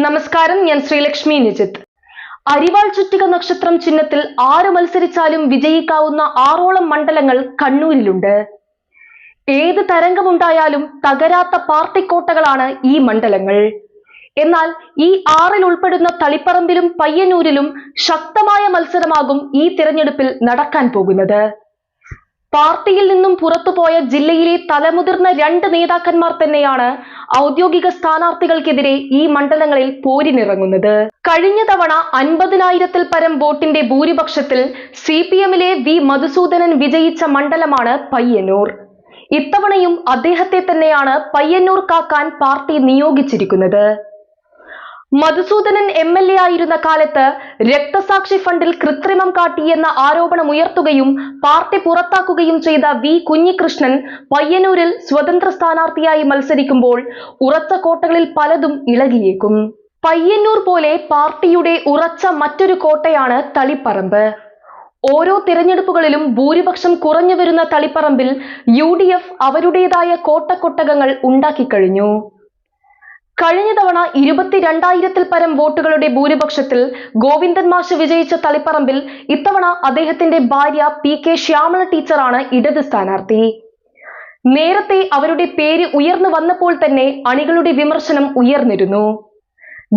നമസ്കാരം, ഞാൻ ശ്രീലക്ഷ്മി നിജിത്ത്. അരിവാൾ ചുറ്റിക നക്ഷത്രം ചിഹ്നത്തിൽ ആര് മത്സരിച്ചാലും വിജയിക്കാവുന്ന 6ഓളം മണ്ഡലങ്ങൾ കണ്ണൂരിലുണ്ട്. ഏത് തരംഗമുണ്ടായാലും തകരാത്ത പാർട്ടി കോട്ടകളാണ് ഈ മണ്ഡലങ്ങൾ. എന്നാൽ ഈ 6ൽ ഉൾപ്പെടുന്ന തളിപ്പറമ്പിലും പയ്യന്നൂരിലും ശക്തമായ മത്സരമാകും ഈ തിരഞ്ഞെടുപ്പിൽ നടക്കാൻ പോകുന്നത്. പാർട്ടിയിൽ നിന്നും പുറത്തുപോയ ജില്ലയിലെ തലമുതിർന്ന 2 നേതാക്കന്മാർ തന്നെയാണ് ഔദ്യോഗിക സ്ഥാനാർത്ഥികൾക്കെതിരെ ഈ മണ്ഡലങ്ങളിൽ പോരിനിറങ്ങുന്നത്. കഴിഞ്ഞ തവണ 50,000-ൽ പരം വോട്ടിന്റെ ഭൂരിപക്ഷത്തിൽ CPM-ലെ വി മധുസൂദനൻ വിജയിച്ച മണ്ഡലമാണ് പയ്യന്നൂർ. ഇത്തവണയും അദ്ദേഹത്തെ തന്നെയാണ് പയ്യന്നൂർ കാക്കാൻ പാർട്ടി നിയോഗിച്ചിരിക്കുന്നത്. മധുസൂദനൻ MLA ആയിരുന്ന കാലത്ത് രക്തസാക്ഷി ഫണ്ടിൽ കൃത്രിമം കാട്ടിയെന്ന ആരോപണം ഉയർത്തുകയും പാർട്ടി പുറത്താക്കുകയും ചെയ്ത വി കുഞ്ഞികൃഷ്ണൻ പയ്യന്നൂരിൽ സ്വതന്ത്ര സ്ഥാനാർത്ഥിയായി മത്സരിക്കുമ്പോൾ ഉറച്ച കോട്ടകളിൽ പലതും ഇളകിയേക്കും. പയ്യന്നൂർ പോലെ പാർട്ടിയുടെ ഉറച്ച മറ്റൊരു കോട്ടയാണ് തളിപ്പറമ്പ്. ഓരോ തിരഞ്ഞെടുപ്പുകളിലും ഭൂരിപക്ഷം കുറഞ്ഞു വരുന്ന തളിപ്പറമ്പിൽ UDF അവരുടേതായ കോട്ടക്കൊട്ടകങ്ങൾ ഉണ്ടാക്കിക്കഴിഞ്ഞു. കഴിഞ്ഞ തവണ 22,000-ൽ പരം വോട്ടുകളുടെ ഭൂരിപക്ഷത്തിൽ ഗോവിന്ദൻ മാഷ് വിജയിച്ച തളിപ്പറമ്പിൽ ഇത്തവണ അദ്ദേഹത്തിന്റെ ഭാര്യ PK ശ്യാമള ടീച്ചറാണ് ഇടത് സ്ഥാനാർത്ഥി. നേരത്തെ അവരുടെ പേര് ഉയർന്നു വന്നപ്പോൾ തന്നെ അണികളുടെ വിമർശനം ഉയർന്നിരുന്നു.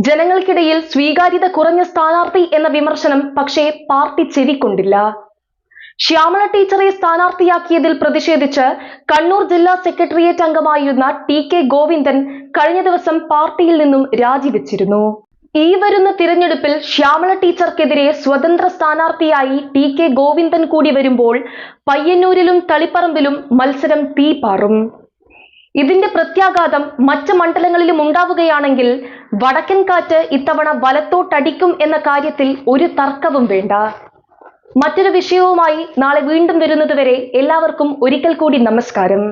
ജനങ്ങൾക്കിടയിൽ സ്വീകാര്യത കുറഞ്ഞ സ്ഥാനാർത്ഥി എന്ന വിമർശനം പക്ഷേ പാർട്ടി ചെവിക്കൊണ്ടില്ല. ശ്യാമള ടീച്ചറെ സ്ഥാനാർത്ഥിയാക്കിയതിൽ പ്രതിഷേധിച്ച് കണ്ണൂർ ജില്ലാ സെക്രട്ടേറിയറ്റ് അംഗമായിരുന്ന TK ഗോവിന്ദൻ കഴിഞ്ഞ ദിവസം പാർട്ടിയിൽ നിന്നും രാജിവെച്ചിരുന്നു. ഈ വരുന്ന തിരഞ്ഞെടുപ്പിൽ ശ്യാമള ടീച്ചർക്കെതിരെ സ്വതന്ത്ര സ്ഥാനാർത്ഥിയായി TK ഗോവിന്ദൻ കൂടി വരുമ്പോൾ പയ്യന്നൂരിലും തളിപ്പറമ്പിലും മത്സരം തീപാറും. ഇതിന്റെ പ്രത്യാഘാതം മറ്റ് മണ്ഡലങ്ങളിലും ഉണ്ടാവുകയാണെങ്കിൽ വടക്കൻ കാറ്റ് ഇത്തവണ വലത്തോട്ടടിക്കും എന്ന കാര്യത്തിൽ ഒരു തർക്കവും വേണ്ട. മറ്റൊരു വിഷയവുമായി നാളെ വീണ്ടും വരുന്നതുവരെ എല്ലാവർക്കും ഒരിക്കൽ കൂടി നമസ്കാരം.